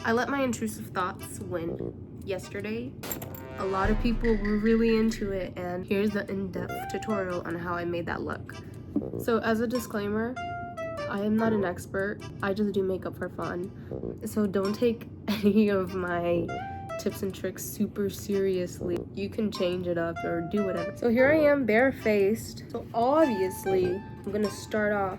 I let my intrusive thoughts win yesterday. A lot of people were really into it, and here's the in-depth tutorial on how I made that look. So as a disclaimer, I am not an expert. I just do makeup for fun. So don't take any of my tips and tricks super seriously. You can change it up or do whatever. So here I am, barefaced. So obviously, I'm gonna start off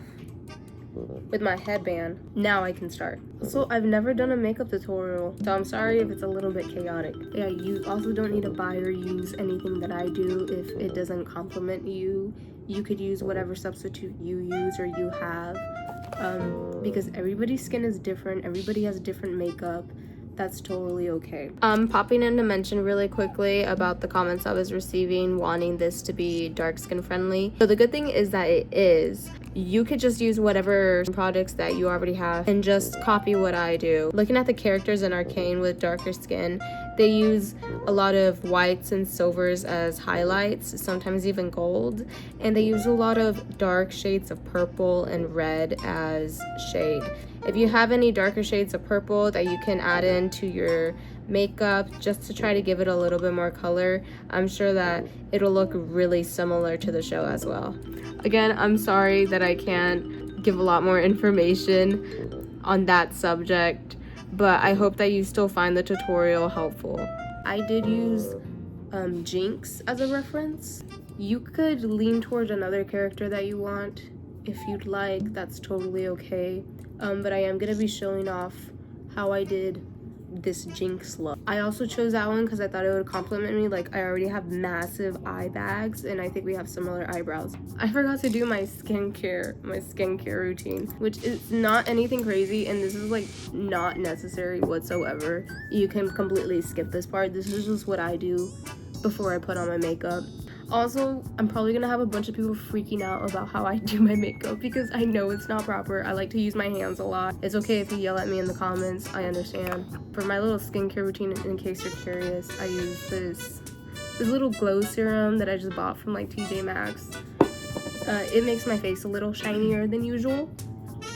with my headband. Now I can start. So I've never done a makeup tutorial, so I'm sorry if it's a little bit chaotic. Yeah, you also don't need to buy or use anything that I do if it doesn't compliment you. You could use whatever substitute you use or you have, because everybody's skin is different. Everybody has different makeup. That's totally okay. Popping in to mention really quickly about the comments I was receiving wanting this to be dark skin friendly. So the good thing is that it is. You could just use whatever products that you already have and just copy what I do. Looking at the characters in Arcane with darker skin, they use a lot of whites and silvers as highlights, sometimes even gold, and they use a lot of dark shades of purple and red as shade. If you have any darker shades of purple that you can add into your makeup just to try to give it a little bit more color, I'm sure that it'll look really similar to the show as well. Again, I'm sorry that I can't give a lot more information on that subject, but I hope that you still find the tutorial helpful. I did use Jinx as a reference. You could lean towards another character that you want if you'd like. That's totally okay. But I am gonna be showing off how I did this Jinx look. I also chose that one because I thought it would compliment me. Like, I already have massive eye bags and I think we have similar eyebrows. I forgot to do my skincare routine, which is not anything crazy, and this is like not necessary whatsoever. You can completely skip this part. This is just what I do before I put on my makeup. Also, I'm probably gonna have a bunch of people freaking out about how I do my makeup because I know it's not proper. I like to use my hands a lot. It's okay if you yell at me in the comments, I understand. For my little skincare routine, in case you're curious, I use this little glow serum that I just bought from like TJ Maxx. It makes my face a little shinier than usual.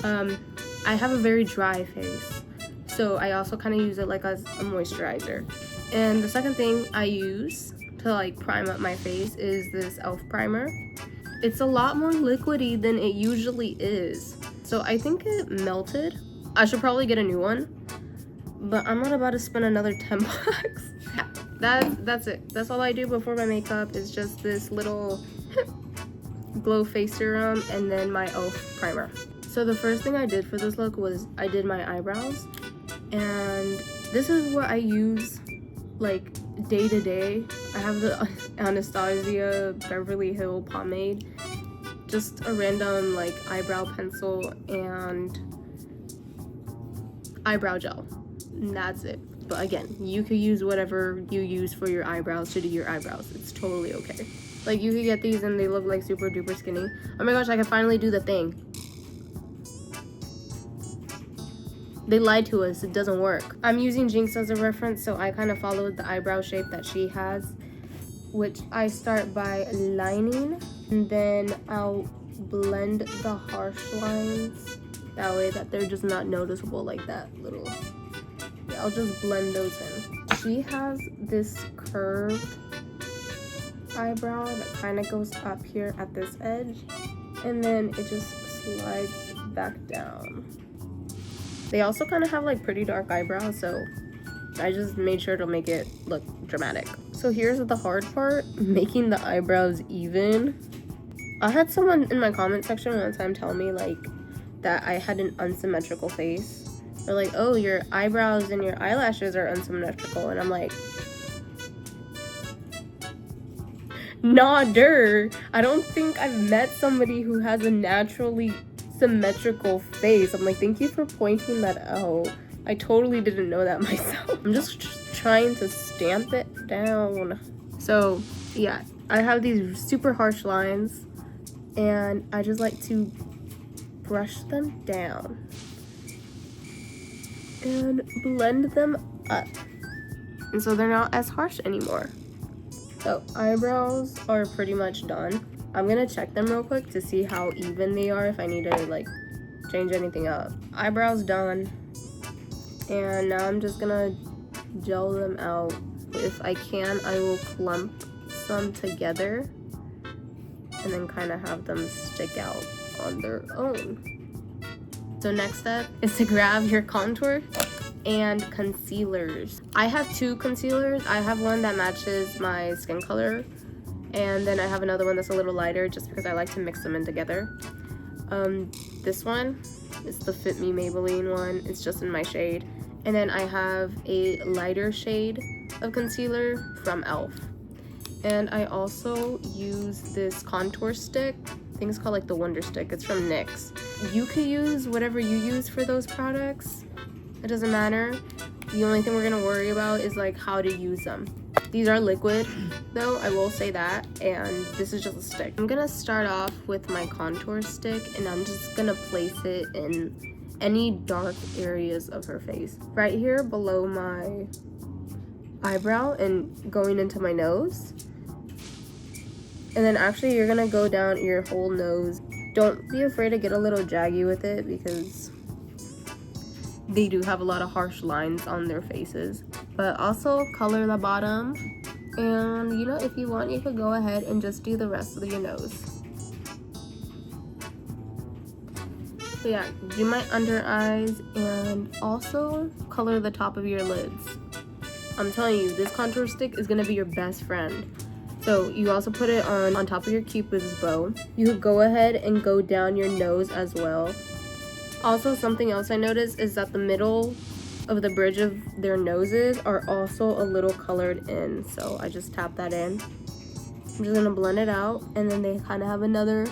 I have a very dry face, so I also kind of use it like as a moisturizer. And the second thing I use to like prime up my face is this e.l.f. primer. It's a lot more liquidy than it usually is, so I think it melted. I should probably get a new one, but I'm not about to spend another 10 bucks. That's it. That's all I do before my makeup is just this little glow face serum and then my e.l.f. primer. So the first thing I did for this look was I did my eyebrows, and this is what I use like day to day. I have the Anastasia Beverly Hills pomade, just a random like eyebrow pencil and eyebrow gel, and that's it. But again, you could use whatever you use for your eyebrows to do your eyebrows. It's totally okay. Like, you could get these and they look like super duper skinny. Oh my gosh, I can finally do the thing. They lied to us, it doesn't work. I'm using Jinx as a reference, so I kind of followed the eyebrow shape that she has, which I start by lining, and then I'll blend the harsh lines that way that they're just not noticeable, like that little. Yeah, I'll just blend those in. She has this curved eyebrow that kind of goes up here at this edge, and then it just slides back down. They also kind of have like pretty dark eyebrows, so I just made sure to make it look dramatic. So here's the hard part, making the eyebrows even. I had someone in my comment section one time tell me like that I had an unsymmetrical face. They're like, oh, your eyebrows and your eyelashes are unsymmetrical, and I'm like, nah, I don't think I've met somebody who has a naturally symmetrical face. I'm like, thank you for pointing that out. I totally didn't know that myself. I'm just trying to stamp it down. So yeah, I have these super harsh lines and I just like to brush them down and blend them up, and so they're not as harsh anymore. So eyebrows are pretty much done. I'm gonna check them real quick to see how even they are, if I need to like change anything up. Eyebrows done. And now I'm just gonna gel them out. If I can, I will clump some together and then kind of have them stick out on their own. So next step is to grab your contour and concealers. I have two concealers. I have one that matches my skin color, and then I have another one that's a little lighter just because I like to mix them in together. This one is the Fit Me Maybelline one. It's just in my shade. And then I have a lighter shade of concealer from e.l.f. And I also use this contour stick. I think it's called like the Wonder Stick. It's from NYX. You could use whatever you use for those products. It doesn't matter. The only thing we're gonna worry about is like how to use them. These are liquid though, I will say that, and this is just a stick. I'm gonna start off with my contour stick and I'm just gonna place it in any dark areas of her face. Right here below my eyebrow and going into my nose. And then actually you're gonna go down your whole nose. Don't be afraid to get a little jaggy with it because they do have a lot of harsh lines on their faces. But also color the bottom, and you know, if you want, you could go ahead and just do the rest of your nose. So yeah, do my under eyes and also color the top of your lids. I'm telling you, this contour stick is gonna be your best friend. So you also put it on top of your Cupid's bow. You could go ahead and go down your nose as well. Also, something else I noticed is that the middle of the bridge of their noses are also a little colored in. So I just tap that in. I'm just gonna blend it out, and then they kind of have another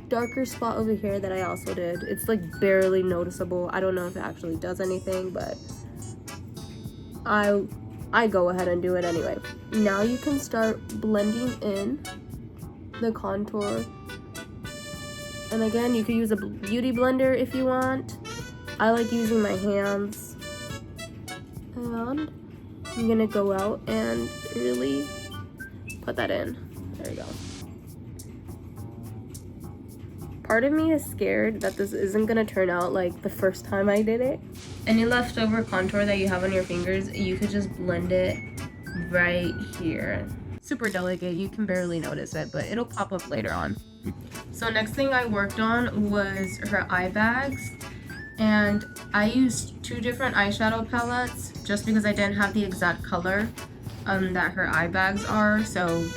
darker spot over here that I also did. It's like barely noticeable. I don't know if it actually does anything, but I go ahead and do it anyway. Now you can start blending in the contour. And again, you could use a beauty blender if you want. I like using my hands. And I'm gonna go out and really put that in. There you go. Part of me is scared that this isn't gonna turn out like the first time I did it. Any leftover contour that you have on your fingers, you could just blend it right here. Super delicate, you can barely notice it, but it'll pop up later on. So next thing I worked on was her eye bags, and I used two different eyeshadow palettes just because I didn't have the exact color that her eye bags are, so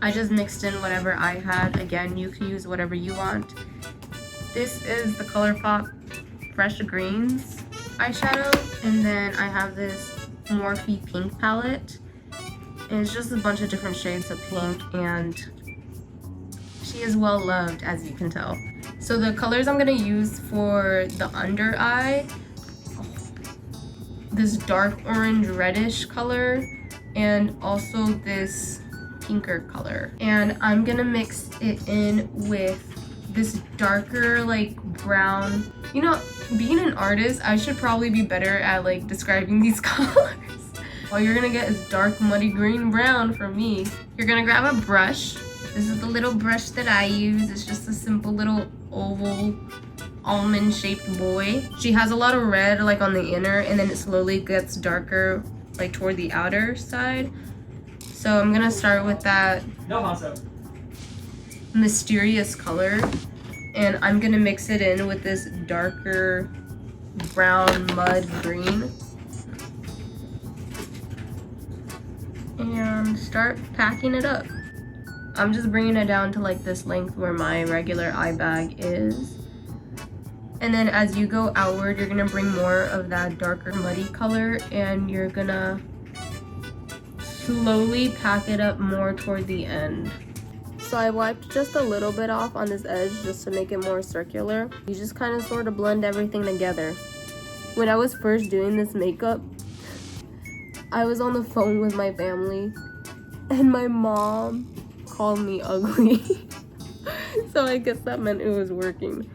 I just mixed in whatever I had. Again, you can use whatever you want. This is the ColourPop Fresh Greens eyeshadow, and then I have this Morphe pink palette, and it's just a bunch of different shades of pink, and she is well loved, as you can tell. So the colors I'm gonna use for the under eye, this dark orange reddish color, and also this pinker color. And I'm gonna mix it in with this darker like brown. You know, being an artist, I should probably be better at like describing these colors. All you're gonna get is dark muddy green brown from me. You're gonna grab a brush. This is the little brush that I use. It's just a simple little oval almond shaped boy. She has a lot of red like on the inner, and then it slowly gets darker like toward the outer side. So I'm gonna start with that mysterious color, and I'm gonna mix it in with this darker brown mud green and start packing it up. I'm just bringing it down to like this length where my regular eye bag is. And then as you go outward, you're gonna bring more of that darker muddy color, and you're gonna slowly pack it up more toward the end. So I wiped just a little bit off on this edge just to make it more circular. You just kind of sort of blend everything together. When I was first doing this makeup, I was on the phone with my family, and my mom called me ugly. So I guess that meant it was working.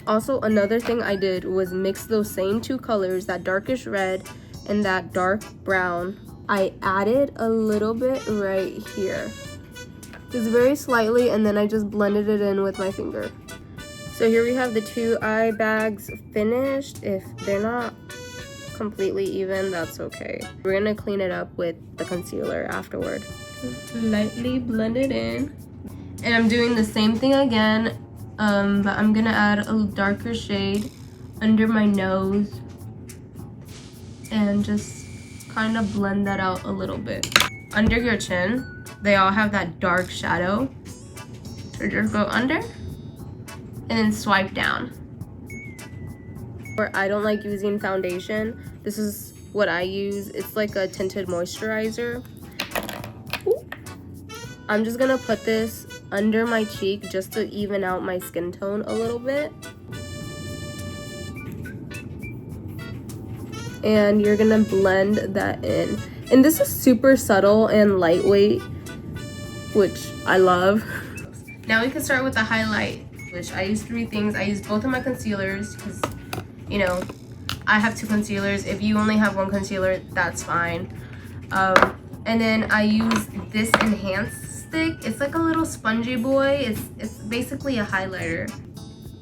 Also, another thing I did was mix those same two colors, that darkish red and that dark brown. I added a little bit right here, just very slightly, and then I just blended it in with my finger. So here we have the two eye bags finished. If they're not completely even, that's okay. We're gonna clean it up with the concealer afterward. Lightly blend it in. And I'm doing the same thing again, but I'm gonna add a darker shade under my nose and just kind of blend that out a little bit. Under your chin, they all have that dark shadow. So just go under and then swipe down. Or I don't like using foundation. This is what I use. It's like a tinted moisturizer. Ooh. I'm just gonna put this under my cheek just to even out my skin tone a little bit. And you're gonna blend that in. And this is super subtle and lightweight, which I love. Now we can start with the highlight, which I use 3 things. I use both of my concealers because, you know, I have 2 concealers. If you only have 1 concealer, that's fine. And then I use this Enhance stick. It's like a little spongy boy. It's basically a highlighter.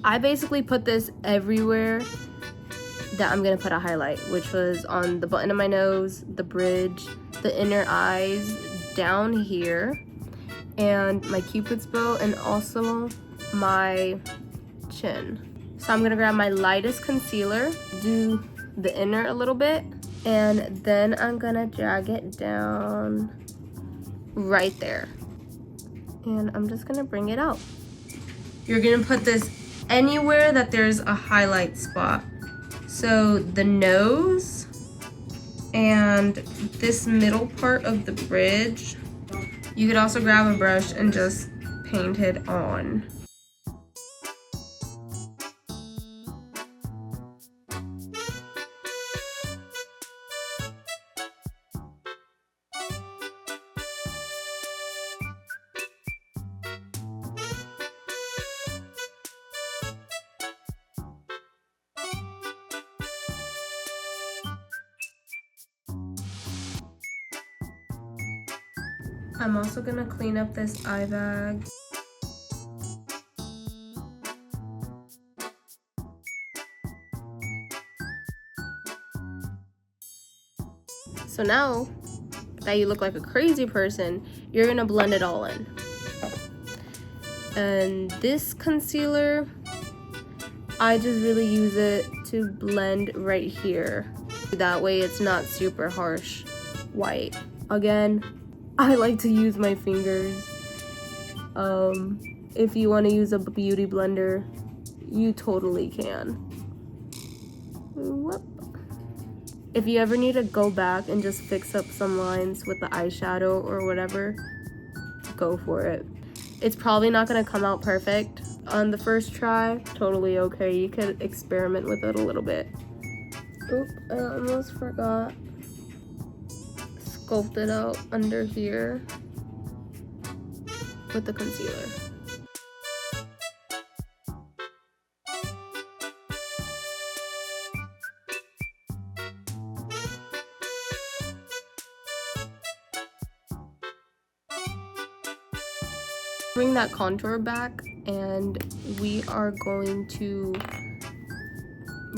I basically put this everywhere that I'm gonna put a highlight, which was on the button of my nose, the bridge, the inner eyes, down here, and my cupid's bow, and also my chin. So I'm gonna grab my lightest concealer, do the inner a little bit, and then I'm gonna drag it down right there. And I'm just gonna bring it out. You're gonna put this anywhere that there's a highlight spot. So the nose and this middle part of the bridge. You could also grab a brush and just paint it on. I'm also gonna clean up this eye bag. So now that you look like a crazy person, you're gonna blend it all in. And this concealer, I just really use it to blend right here. That way it's not super harsh white. Again, I like to use my fingers. If you want to use a beauty blender, you totally can. Whoop. If you ever need to go back and just fix up some lines with the eyeshadow or whatever, go for it. It's probably not going to come out perfect on the first try. Totally okay. You could experiment with it a little bit. Oop, I almost forgot. Sculpt it out under here with the concealer. Bring that contour back, and we are going to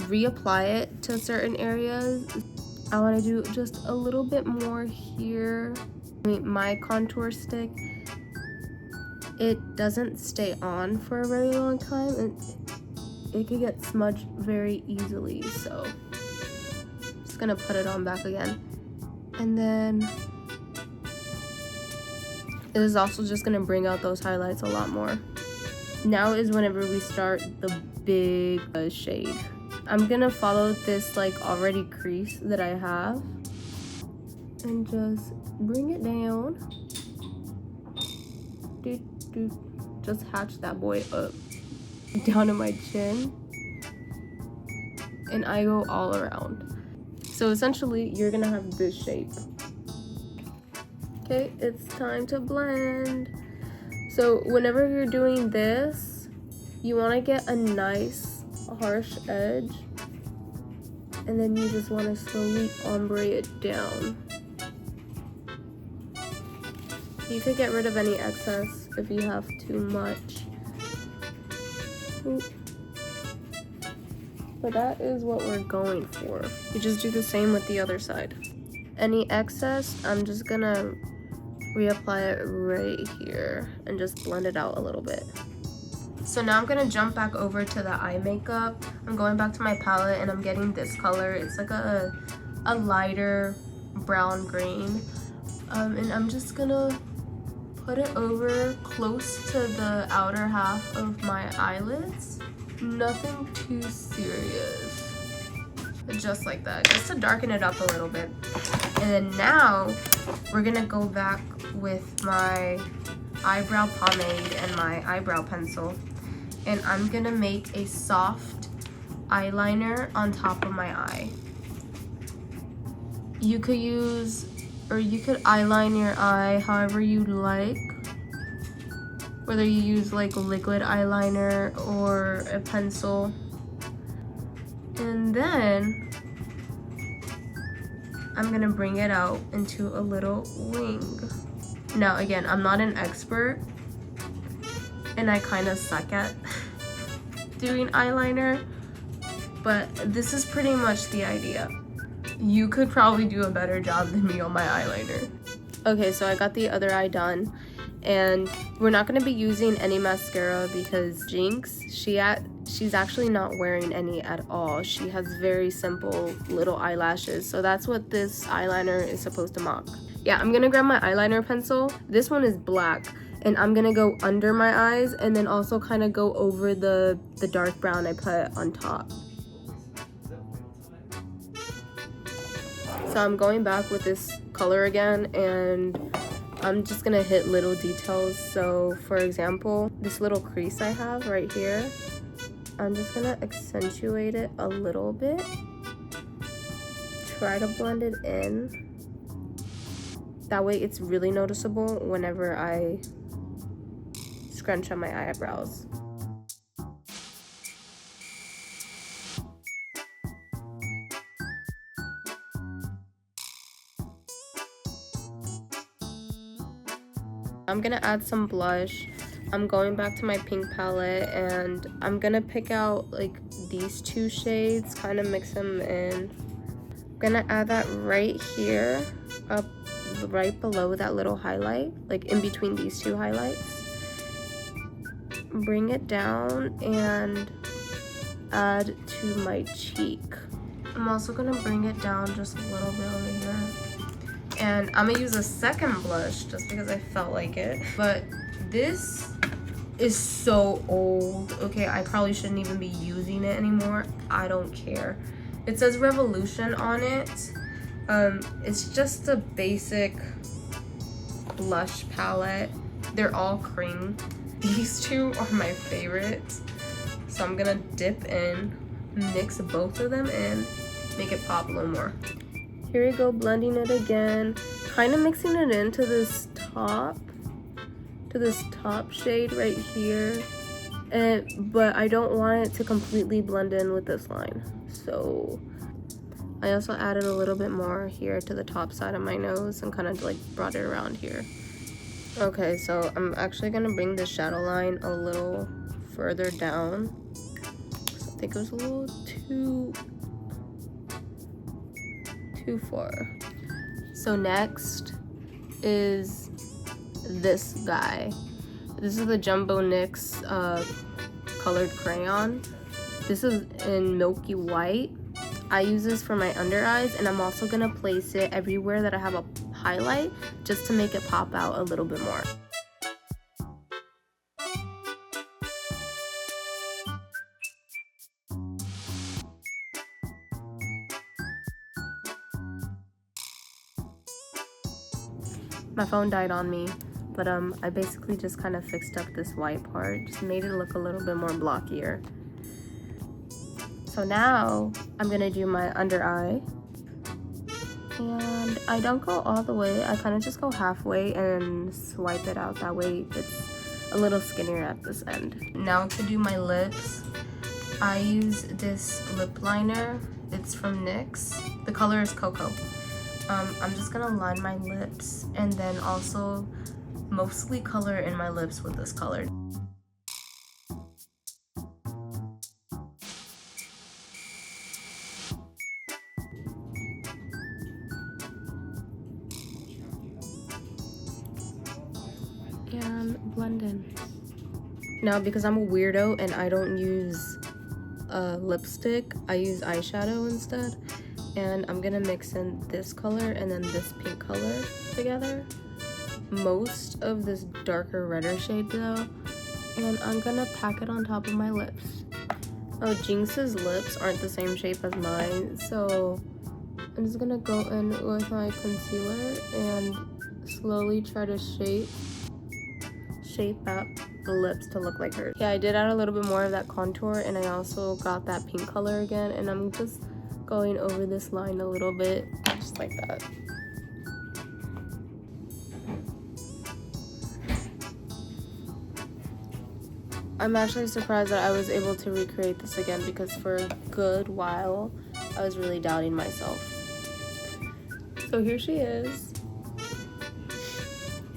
reapply it to certain areas. I want to do just a little bit more here. My contour stick, it doesn't stay on for a very long time, and it could get smudged very easily, so I'm just gonna put it on back again. And then this is also just gonna bring out those highlights a lot more. Now is whenever we start the big shade. I'm gonna follow this like already crease that I have and just bring it down. Just hatch that boy up down to my chin, and I go all around. So essentially you're gonna have this shape. Okay, it's time to blend. So whenever you're doing this, you want to get a nice harsh edge, and then you just want to slowly ombre it down. You could get rid of any excess if you have too much. Ooh. but that is what we're going for. You just do the same with the other side. Any excess, I'm just gonna reapply it right here and just blend it out a little bit. So now I'm gonna jump back over to the eye makeup. I'm going back to my palette and I'm getting this color. It's like a lighter brown green. And I'm just gonna put it over close to the outer half of my eyelids. Nothing too serious. Just like that, just to darken it up a little bit. And then now we're gonna go back with my eyebrow pomade and my eyebrow pencil. And I'm gonna make a soft eyeliner on top of my eye. You could use, or you could eyeline your eye however you like. Whether you use like liquid eyeliner or a pencil. And then I'm gonna bring it out into a little wing. Now again, I'm not an expert and I kind of suck at doing eyeliner, but this is pretty much the idea. You could probably do a better job than me on my eyeliner. Okay, so I got the other eye done, and we're not going to be using any mascara because Jinx, she's actually not wearing any at all. She has very simple little eyelashes, so that's what this eyeliner is supposed to mock. Yeah, I'm gonna grab my eyeliner pencil. This one is black, and I'm gonna go under my eyes and then also kind of go over the dark brown I put on top. So I'm going back with this color again, and I'm just gonna hit little details. So for example, this little crease I have right here, I'm just gonna accentuate it a little bit. Try to blend it in. That way it's really noticeable whenever I scrunch on my eyebrows. I'm gonna add some blush. I'm going back to my pink palette and I'm gonna pick out like these two shades, kind of mix them in. I'm gonna add that right here, up right below that little highlight, like in between these two highlights. Bring it down and add to my cheek. I'm also gonna bring it down just a little bit over here. And I'm gonna use a second blush just because I felt like it. But this is so old. Okay, I probably shouldn't even be using it anymore. I don't care. It says Revolution on it. It's just a basic blush palette. They're all cream. These two are my favorites. So I'm gonna dip in, mix both of them in, make it pop a little more. Here we go, blending it again, kind of mixing it into this top shade right here. But I don't want it to completely blend in with this line. So I also added a little bit more here to the top side of my nose and kind of like brought it around here. Okay, so I'm actually gonna bring the shadow line a little further down. I think it was a little too far. So next is this guy. This is the Jumbo NYX colored crayon. This is in milky white. I use this for my under eyes, and I'm also gonna place it everywhere that I have a highlight just to make it pop out a little bit more. My phone died on me, but I basically just kind of fixed up this white part, just made it look a little bit more blockier. So now I'm gonna do my under eye, and I don't go all the way. I kind of just go halfway and swipe it out. That way it's a little skinnier at this end. Now to do my lips, I use this lip liner. It's from NYX. The color is Cocoa. I'm just gonna line my lips and then also mostly color in my lips with this color. and blend in. Now, because I'm a weirdo and I don't use lipstick, I use eyeshadow instead. And I'm gonna mix in this color and then this pink color together. Most of this darker, redder shade though. And I'm gonna pack it on top of my lips. Oh, Jinx's lips aren't the same shape as mine, so I'm just gonna go in with my concealer and slowly try to shape up the lips to look like hers. Yeah, I did add a little bit more of that contour, and I also got that pink color again, and I'm just going over this line a little bit, just like that. I'm actually surprised that I was able to recreate this again, because for a good while I was really doubting myself. So here she is.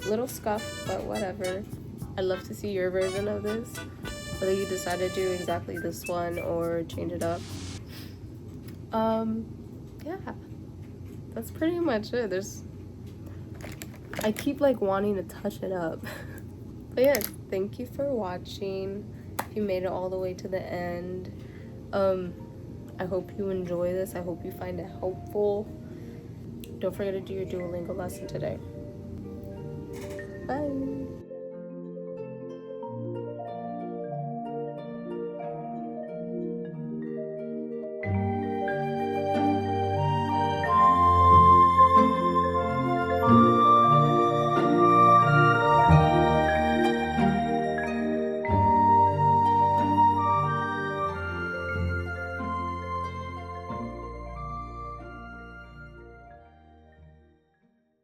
Little scuffed, but whatever. I'd love to see your version of this, whether you decide to do exactly this one or change it up. Yeah, that's pretty much it. I keep like wanting to touch it up. But yeah, thank you for watching. If you made it all the way to the end, I hope you enjoy this. I hope you find it helpful. Don't forget to do your Duolingo lesson today. Bye.